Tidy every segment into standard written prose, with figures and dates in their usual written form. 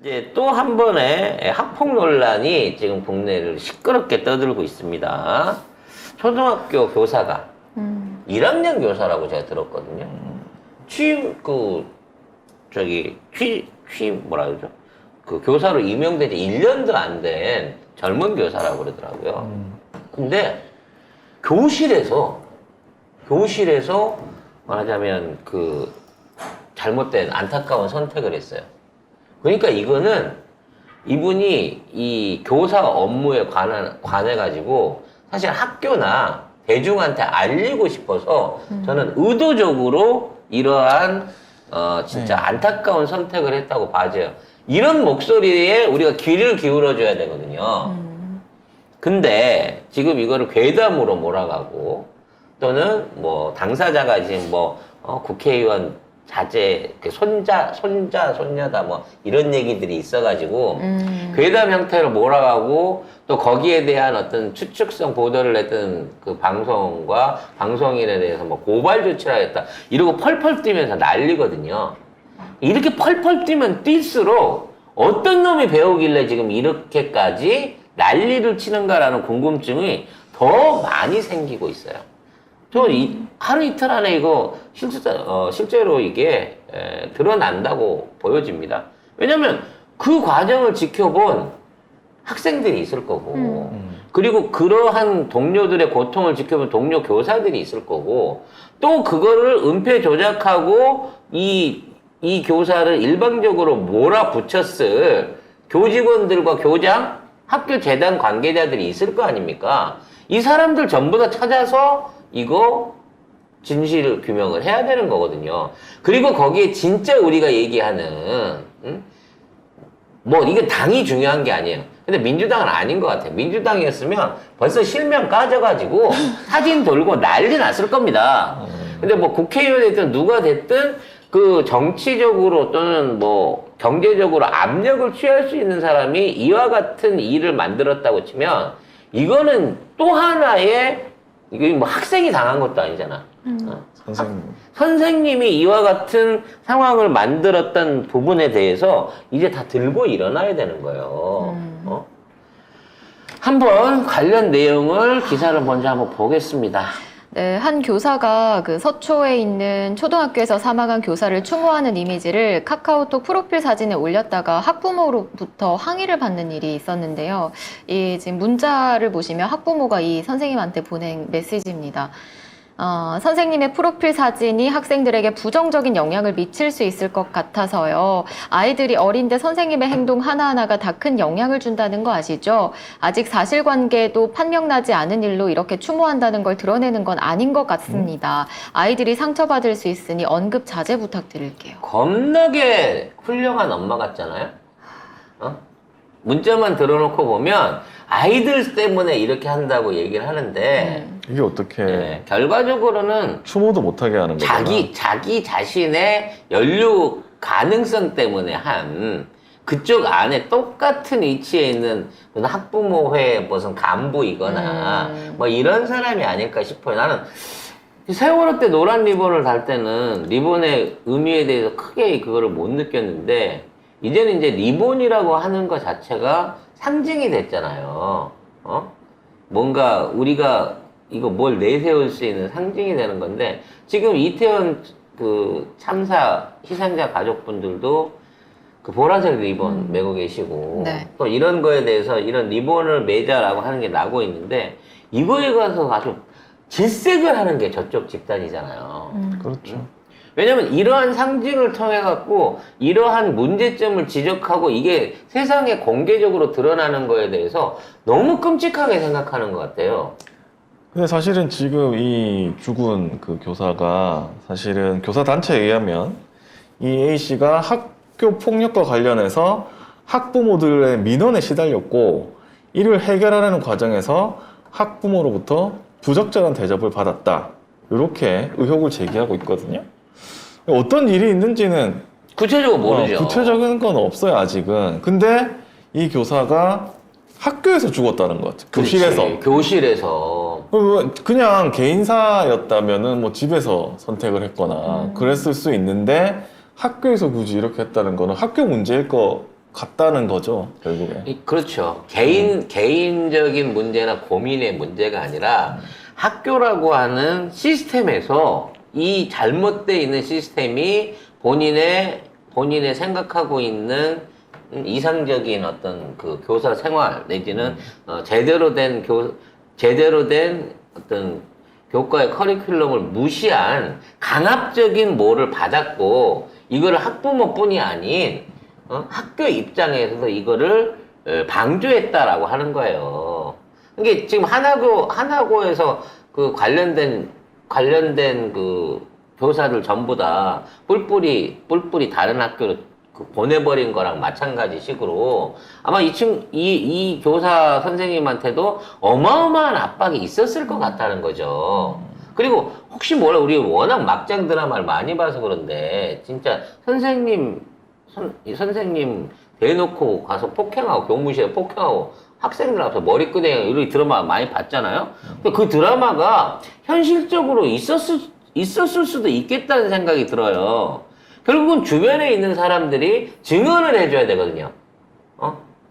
이제 또 한 번의 학폭 논란이 지금 국내를 시끄럽게 떠들고 있습니다. 초등학교 교사가 1학년 교사라고 제가 들었거든요. 뭐라 그러죠? 그 교사로 임용된 지 1년도 안 된 젊은 교사라고 그러더라고요. 근데 교실에서 말하자면 그 잘못된 안타까운 선택을 했어요. 그러니까 이거는 이분이 이 교사 업무에 관해가지고 사실 학교나 대중한테 알리고 싶어서 저는 의도적으로 이러한 진짜 안타까운 선택을 했다고 봐져요. 이런 목소리에 우리가 귀를 기울여줘야 되거든요. 근데 지금 이거를 괴담으로 몰아가고 또는 뭐 당사자가 지금 국회의원 자제, 손자다 뭐 이런 얘기들이 있어가지고 괴담 형태로 몰아가고 또 거기에 대한 어떤 추측성 보도를 했던 그 방송과 방송인에 대해서 뭐 고발 조치를 하겠다 이러고 펄펄 뛰면서 난리거든요. 이렇게 펄펄 뛰면 뛸수록 어떤 놈이 배우길래 지금 이렇게까지 난리를 치는가라는 궁금증이 더 많이 생기고 있어요. 저 하루 이틀 안에 이거 실제로 이게 드러난다고 보여집니다. 왜냐면 그 과정을 지켜본 학생들이 있을 거고, 그리고 그러한 동료들의 고통을 지켜본 동료 교사들이 있을 거고, 또 그거를 은폐 조작하고 이 교사를 일방적으로 몰아붙였을 교직원들과 교장, 학교 재단 관계자들이 있을 거 아닙니까? 이 사람들 전부 다 찾아서 이거 진실 규명을 해야 되는 거거든요. 그리고 거기에 진짜 우리가 얘기하는 뭐 이게 당이 중요한 게 아니에요. 근데 민주당은 아닌 것 같아요. 민주당이었으면 벌써 실명 까져가지고 사진 돌고 난리 났을 겁니다. 근데 뭐 국회의원이 됐든 누가 됐든 그 정치적으로 또는 뭐 경제적으로 압력을 취할 수 있는 사람이 이와 같은 일을 만들었다고 치면 이거는 또 하나의 이게 뭐 학생이 당한 것도 아니잖아. 선생님이 이와 같은 상황을 만들었던 부분에 대해서 이제 다 들고 일어나야 되는 거예요. 한번 관련 내용을 기사를 먼저 한번 보겠습니다. 네, 한 교사가 그 서초에 있는 초등학교에서 사망한 교사를 추모하는 이미지를 카카오톡 프로필 사진에 올렸다가 학부모로부터 항의를 받는 일이 있었는데요. 이 지금 문자를 보시면 학부모가 이 선생님한테 보낸 메시지입니다. 선생님의 프로필 사진이 학생들에게 부정적인 영향을 미칠 수 있을 것 같아서요. 아이들이 어린데 선생님의 행동 하나하나가 다 큰 영향을 준다는 거 아시죠? 아직 사실관계도 판명나지 않은 일로 이렇게 추모한다는 걸 드러내는 건 아닌 것 같습니다. 아이들이 상처받을 수 있으니 언급 자제 부탁드릴게요. 겁나게 훌륭한 엄마 같잖아요? 문자만 들어놓고 보면 아이들 때문에 이렇게 한다고 얘기를 하는데 이게 어떻게 결과적으로는 추모도 못하게 하는 거잖아. 자기 자신의 연루 가능성 때문에 한 그쪽 안에 똑같은 위치에 있는 학부모회 무슨 간부이거나 뭐 이런 사람이 아닐까 싶어요. 나는 세월호 때 노란 리본을 달 때는 리본의 의미에 대해서 크게 그거를 못 느꼈는데 이제는 이제 리본이라고 하는 것 자체가 상징이 됐잖아요. 뭔가 우리가 이거 뭘 내세울 수 있는 상징이 되는 건데 지금 이태원 그 참사 희생자 가족분들도 그 보라색 리본 메고 계시고 네. 또 이런 거에 대해서 이런 리본을 매자라고 하는 게 나고 있는데 이거에 가서 아주 질색을 하는 게 저쪽 집단이잖아요. 그렇죠. 왜냐면 이러한 상징을 통해 갖고 이러한 문제점을 지적하고 이게 세상에 공개적으로 드러나는 거에 대해서 너무 끔찍하게 생각하는 것 같아요. 근데 사실은 지금 이 죽은 그 교사가 사실은 교사 단체에 의하면 이 A씨가 학교 폭력과 관련해서 학부모들의 민원에 시달렸고 이를 해결하는 과정에서 학부모로부터 부적절한 대접을 받았다. 이렇게 의혹을 제기하고 있거든요. 어떤 일이 있는지는 구체적으로 모르죠. 구체적인 건 없어요, 아직은. 근데 이 교사가 학교에서 죽었다는 것 같아요. 교실에서. 교실에서. 그냥 개인사였다면은 뭐 집에서 선택을 했거나 그랬을 수 있는데 학교에서 굳이 이렇게 했다는 거는 학교 문제일 것 같다는 거죠, 결국에. 그렇죠. 개인적인 문제나 고민의 문제가 아니라 학교라고 하는 시스템에서 이 잘못되어 있는 시스템이 본인의 생각하고 있는 이상적인 어떤 그 교사 생활 내지는 제대로 된 어떤 교과의 커리큘럼을 무시한 강압적인 뭐를 받았고 이거를 학부모뿐이 아닌 학교 입장에서도 이거를 방조했다라고 하는 거예요. 이게 지금 하나고에서 그 관련된 그 교사들 전부 다 뿔뿔이 다른 학교로 그 보내버린 거랑 마찬가지 식으로 아마 이 교사 선생님한테도 어마어마한 압박이 있었을 것 같다는 거죠. 그리고 혹시 몰라 우리 워낙 막장 드라마를 많이 봐서 그런데 진짜 선생님 대놓고 가서 폭행하고 교무실에 폭행하고 학생들 앞에서 머리끄댕이 이런 드라마 많이 봤잖아요. 근데 그 드라마가 현실적으로 있었을 수도 있겠다는 생각이 들어요. 결국은 주변에 있는 사람들이 증언을 해줘야 되거든요.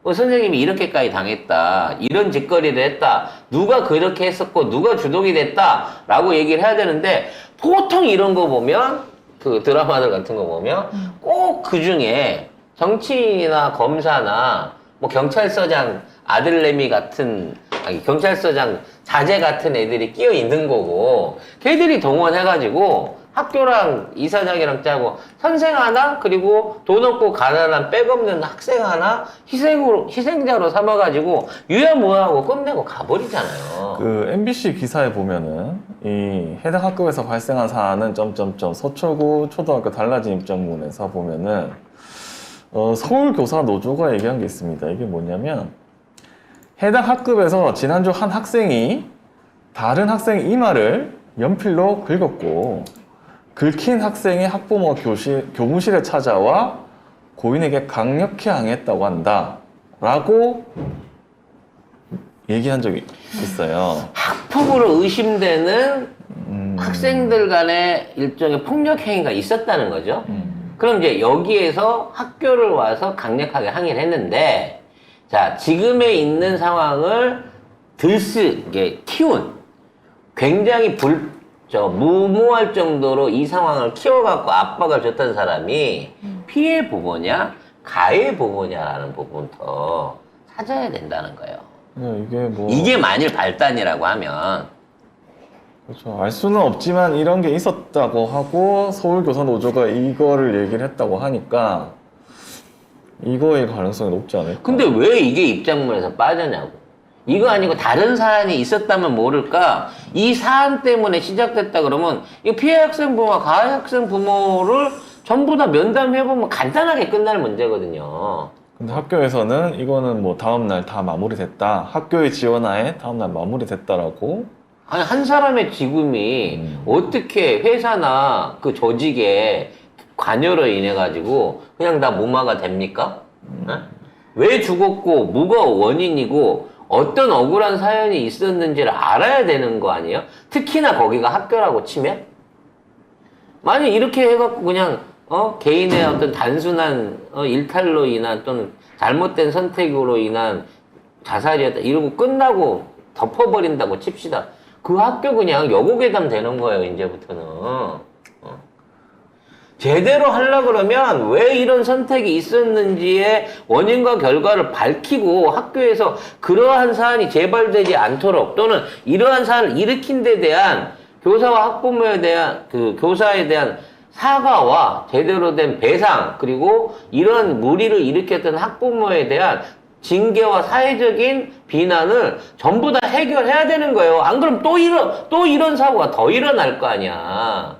선생님이 이렇게까지 당했다. 이런 짓거리를 했다. 누가 그렇게 했었고 누가 주동이 됐다. 라고 얘기를 해야 되는데 보통 이런 거 보면 그 드라마들 같은 거 보면 꼭 그 중에 정치인이나 검사나 뭐 경찰서장 아들내미 같은 아니 경찰서장 자제 같은 애들이 끼어 있는 거고 걔들이 동원해가지고 학교랑 이사장이랑 짜고 선생 하나 그리고 돈 없고 가난한 백없는 학생 하나 희생자로 삼아가지고 유야무야하고 끝내고 가버리잖아요. 그 MBC 기사에 보면은 이 해당 학급에서 발생한 사안은 점점점 서초구 초등학교 달라진 입장문에서 보면은 서울교사 노조가 얘기한 게 있습니다. 이게 뭐냐면 해당 학급에서 지난주 한 학생이 다른 학생의 이마를 연필로 긁었고 긁힌 학생이 학부모 교무실에 찾아와 고인에게 강력히 항의했다고 한다 라고 얘기한 적이 있어요. 학폭으로 의심되는 학생들 간의 일종의 폭력 행위가 있었다는 거죠. 그럼 이제 여기에서 학교를 와서 강력하게 항의를 했는데 자 지금에 있는 상황을 들쓰게 키운 굉장히 무모할 정도로 이 상황을 키워갖고 압박을 줬던 사람이 피해 부모냐 가해 부모냐라는 부분부터 찾아야 된다는 거예요. 이게 만일 발단이라고 하면 그렇죠. 알 수는 없지만 이런 게 있었다고 하고 서울교사노조가 이거를 얘기를 했다고 하니까 이거의 가능성이 높지 않을까. 근데 왜 이게 입장문에서 빠졌냐고. 이거 아니고 다른 사안이 있었다면 모를까 이 사안 때문에 시작됐다 그러면 이 피해 학생 부모와 가해 학생 부모를 전부 다 면담해보면 간단하게 끝날 문제거든요. 근데 학교에서는 이거는 뭐 다음날 다 마무리됐다. 학교의 지원하에 다음날 마무리됐다라고. 아니 한 사람의 죽음이 어떻게 회사나 그 조직의 관여로 인해 가지고 그냥 다 무마가 됩니까? 왜 죽었고 뭐가 원인이고 어떤 억울한 사연이 있었는지를 알아야 되는 거 아니에요? 특히나 거기가 학교라고 치면? 만약 이렇게 해갖고 그냥 개인의 어떤 단순한 일탈로 인한 또는 잘못된 선택으로 인한 자살이었다 이러고 끝나고 덮어버린다고 칩시다. 그 학교 그냥 여고괴담 되는 거예요, 이제부터는. 제대로 하려고 그러면 왜 이런 선택이 있었는지의 원인과 결과를 밝히고 학교에서 그러한 사안이 재발되지 않도록 또는 이러한 사안을 일으킨 데 대한 교사와 학부모에 대한 그 교사에 대한 사과와 제대로 된 배상 그리고 이런 무리를 일으켰던 학부모에 대한 징계와 사회적인 비난을 전부 다 해결해야 되는 거예요. 안 그러면 또 이런 사고가 더 일어날 거 아니야.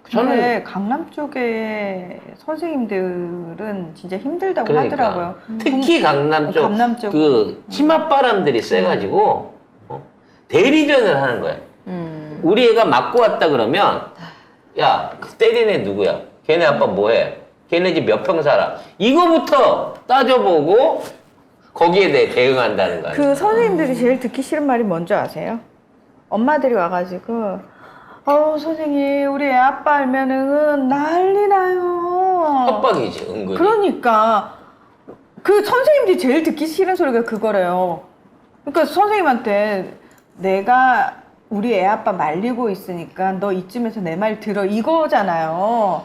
근데 강남 쪽에 선생님들은 진짜 힘들다고 그러니까. 하더라고요. 특히 강남 쪽, 강남 쪽. 그 치맛바람들이 세가지고 대리전을 하는 거야. 우리 애가 맞고 왔다 그러면 야, 그 때린 애 누구야? 걔네 아빠 뭐해? 걔네 집 몇 평 살아? 이거부터 따져보고 거기에 대해 대응한다는 거야. 그 선생님들이 제일 듣기 싫은 말이 뭔지 아세요? 엄마들이 와가지고 아우 선생님 우리 애 아빠 알면은 난리 나요. 협박이지, 은근히. 그러니까 그 선생님들이 제일 듣기 싫은 소리가 그거래요. 그러니까 선생님한테 내가 우리 애 아빠 말리고 있으니까 너 이쯤에서 내 말 들어 이거잖아요.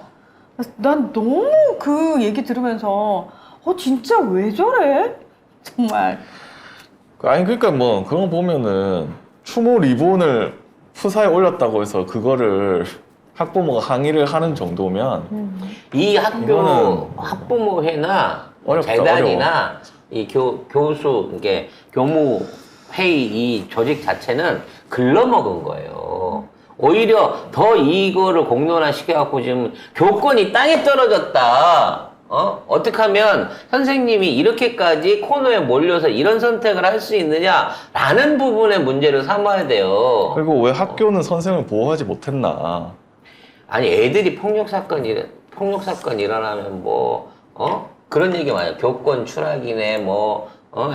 난 너무 그 얘기 들으면서 진짜 왜 저래? 정말. 아니 그러니까 뭐 그런 거 보면은 추모 리본을 프사에 올렸다고 해서 그거를 학부모가 항의를 하는 정도면 이 학교 이거는 학부모회나 어렵다, 재단이나 이 교수, 이게 교무회의 이 조직 자체는 글러먹은 거예요. 오히려 더 이거를 공론화 시켜갖고 지금 교권이 땅에 떨어졌다. 어떻게 하면 선생님이 이렇게까지 코너에 몰려서 이런 선택을 할 수 있느냐라는 부분의 문제를 삼아야 돼요. 그리고 왜 학교는 선생을 보호하지 못했나? 아니 애들이 폭력 사건 일어나면 그런 얘기 많아요. 교권 추락이네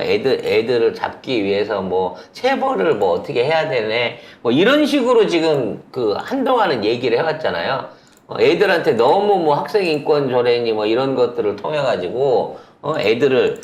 애들을 잡기 위해서 체벌을 어떻게 해야 되네 이런 식으로 지금 한동안은 얘기를 해왔잖아요. 애들한테 너무 학생 인권 조례니 이런 것들을 통해 가지고 애들을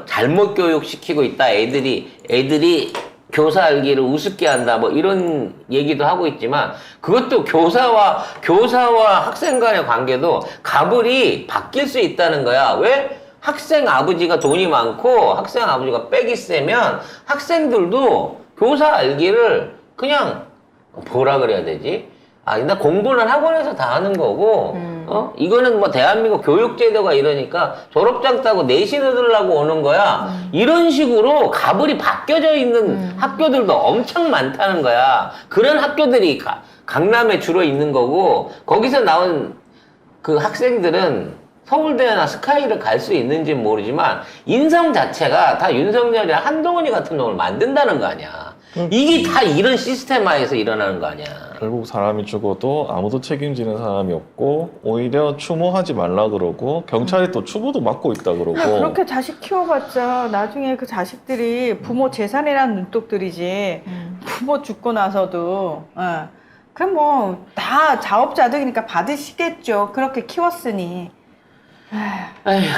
잘못 교육시키고 있다. 애들이 교사 알기를 우습게 한다. 이런 얘기도 하고 있지만 그것도 교사와 학생 간의 관계도 가불이 바뀔 수 있다는 거야. 왜? 학생 아버지가 돈이 많고 학생 아버지가 백이 세면 학생들도 교사 알기를 그냥 뭐라 그래야 되지? 나 공부는 학원에서 다 하는 거고, 이거는 대한민국 교육제도가 이러니까 졸업장 따고 내신 얻으려고 오는 거야. 이런 식으로 가불이 바뀌어져 있는 학교들도 엄청 많다는 거야. 그런 학교들이 강남에 주로 있는 거고, 거기서 나온 그 학생들은 서울대나 스카이를 갈 수 있는지는 모르지만, 인성 자체가 다 윤석열이나 한동훈이 같은 놈을 만든다는 거 아니야. 이게 다 이런 시스템화에서 일어나는 거 아니야. 결국 사람이 죽어도 아무도 책임지는 사람이 없고 오히려 추모하지 말라 그러고 경찰이 또 추모도 맡고 있다 그러고. 그렇게 자식 키워봤자 나중에 그 자식들이 부모 재산이라는 눈독들이지 부모 죽고 나서도 그럼 다 자업자득이니까 받으시겠죠. 그렇게 키웠으니. 에휴,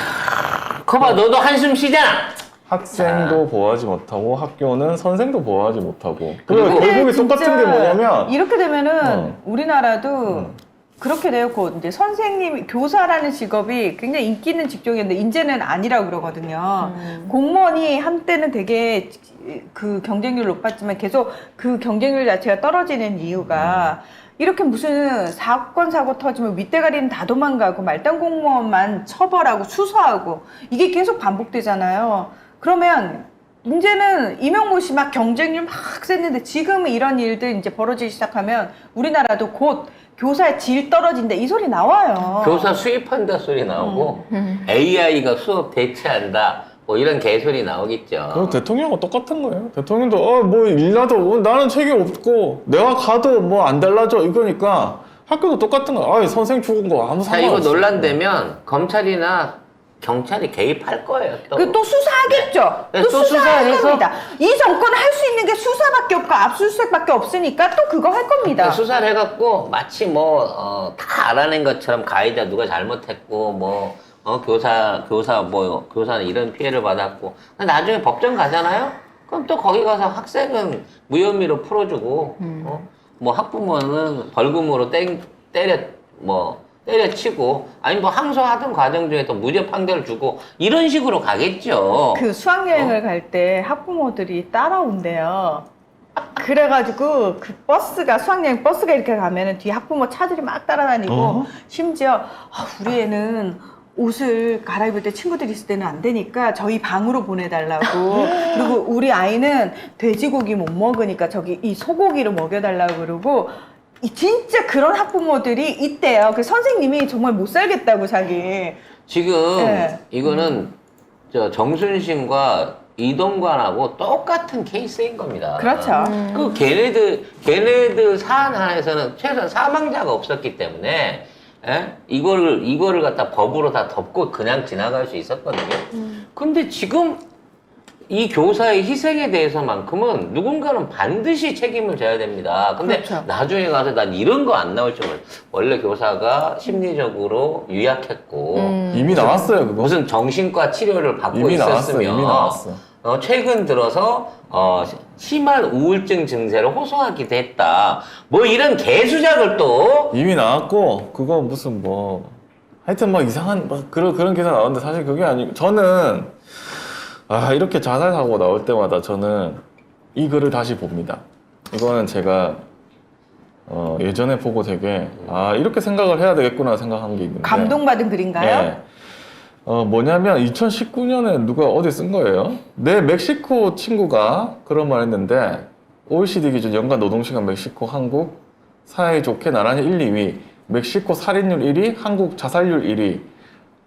거봐 너도 한숨 쉬잖아. 학생도 보호하지 못하고 학교는 선생도 보호하지 못하고. 그리고 그리고 결국에 진짜 똑같은 게 뭐냐면 이렇게 되면은 우리나라도 음. 그렇게 되고 이제 선생님, 교사라는 직업이 굉장히 인기 있는 직종이었는데 이제는 아니라고 그러거든요. 공무원이 한때는 되게 그 경쟁률 높았지만 계속 그 경쟁률 자체가 떨어지는 이유가 이렇게 무슨 사고 터지면 윗대가리는 다 도망가고 말단 공무원만 처벌하고 수사하고 이게 계속 반복되잖아요. 그러면 이제는 임용모 씨 막 경쟁률 막 셌는데 지금은 이런 일들 이제 벌어지기 시작하면 우리나라도 곧 교사의 질 떨어진다 이 소리 나와요. 교사 수입한다 소리 나오고 AI가 수업 대체한다 이런 개소리 나오겠죠. 그리고 대통령은 똑같은 거예요. 대통령도 뭐 일나도 나는 책임 없고 내가 가도 뭐 안 달라져 이거니까 학교도 똑같은 거야. 선생 죽은 거 아무 자 상관 이거 없어. 논란되면 검찰이나 경찰이 개입할 거예요. 또 수사하겠죠. 네, 또 또 수사할 수사해서- 겁니다. 이 정권 할 수 있는 게 수사밖에 없고 압수수색밖에 없으니까 또 그거 할 겁니다. 수사를 해갖고 마치 다 알아낸 것처럼 가해자 누가 잘못했고 교사는 이런 피해를 받았고 나중에 법정 가잖아요. 그럼 또 거기 가서 학생은 무혐의로 풀어주고 학부모는 벌금으로 때려치고 아니 항소하던 과정 중에 또 무죄 판결을 주고 이런 식으로 가겠죠. 그 수학여행을 갈 때 학부모들이 따라온대요. 그래가지고 그 수학여행 버스가 이렇게 가면은 뒤에 학부모 차들이 막 따라다니고 심지어 우리 애는 옷을 갈아입을 때 친구들이 있을 때는 안 되니까 저희 방으로 보내달라고 그리고 우리 아이는 돼지고기 못 먹으니까 저기 이 소고기를 먹여달라고 그러고 진짜 그런 학부모들이 있대요. 그 선생님이 정말 못 살겠다고 자기. 지금 네. 이거는 정순신과 이동관하고 똑같은 케이스인 겁니다. 그렇죠. 그 걔네들 사안 하나에서는 최소한 사망자가 없었기 때문에 이거를 갖다 법으로 다 덮고 그냥 지나갈 수 있었거든요. 근데 지금 이 교사의 희생에 대해서만큼은 누군가는 반드시 책임을 져야 됩니다. 근데 그렇죠. 나중에 가서 난 이런 거 안 나올 줄은 원래 교사가 심리적으로 유약했고 이미 나왔어요, 그거. 무슨 정신과 치료를 받고 이미 나왔어, 있었으면 이미 나왔어. 최근 들어서 심한 우울증 증세를 호소하기도 했다. 뭐 이런 개수작을 또 이미 나왔고, 그거 무슨 뭐, 하여튼 뭐 이상한, 뭐 그런 기사 나오는데 사실 그게 아니고, 저는, 이렇게 자살 사고 나올 때마다 저는 이 글을 다시 봅니다. 이거는 제가, 예전에 보고 되게, 이렇게 생각을 해야 되겠구나 생각한 게 있는데. 감동받은 글인가요? 네. 뭐냐면 2019년에 누가 어디 쓴 거예요. 내 멕시코 친구가 그런 말 했는데 OECD 기준 연간 노동시간 멕시코, 한국 사이좋게 나란히 1, 2위, 멕시코 살인율 1위, 한국 자살률 1위.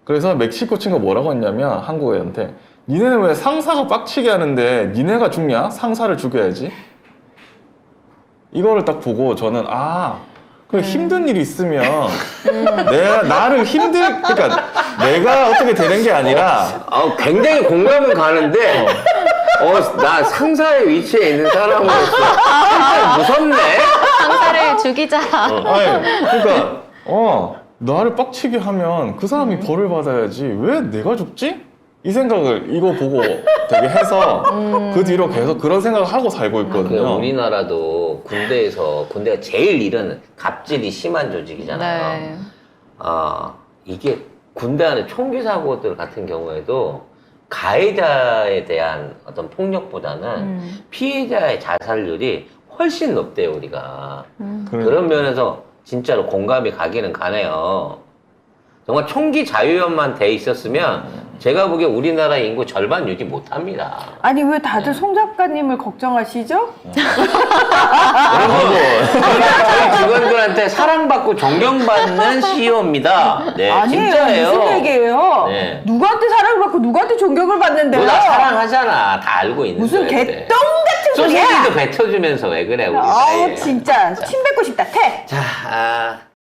그래서 멕시코 친구가 뭐라고 했냐면 한국 애한테 니네는 왜 상사가 빡치게 하는데 니네가 죽냐? 상사를 죽여야지. 이거를 딱 보고 저는 그 힘든 일이 있으면 나를 그러니까 내가 어떻게 되는 게 아니라 굉장히 공감은 가는데 나 상사의 위치에 있는 사람으로서 상당히 무섭네. 상사를 죽이자. 그러니까 나를 빡치게 하면 그 사람이 벌을 받아야지 왜 내가 죽지? 이 생각을 이거 보고 되게 해서 그 뒤로 계속 그런 생각을 하고 살고 있거든요. 우리나라도 군대가 제일 이런 갑질이 심한 조직이잖아요. 네. 이게 군대 안에 총기 사고들 같은 경우에도 가해자에 대한 어떤 폭력보다는 피해자의 자살률이 훨씬 높대요, 우리가. 그런 면에서 진짜로 공감이 가기는 가네요. 정말 총기 자유연만 돼 있었으면 제가 보기에 우리나라 인구 절반 유지 못합니다. 아니 왜 다들 송 작가님을 걱정하시죠? 우리가 저희 직원들한테 사랑받고 존경받는 CEO입니다. 네, 아니에요. 진짜예요. 무슨 얘기예요? 네. 누구한테 사랑을 받고 누구한테 존경을 받는데요? 너 나 사랑하잖아. 다 알고 있는데. 무슨 왜 개똥 그래. 같은 소리야? 소세지도 뱉어주면서 왜 그래 우리 사이에. 진짜 침 뱉고 싶다. 퇴. 자,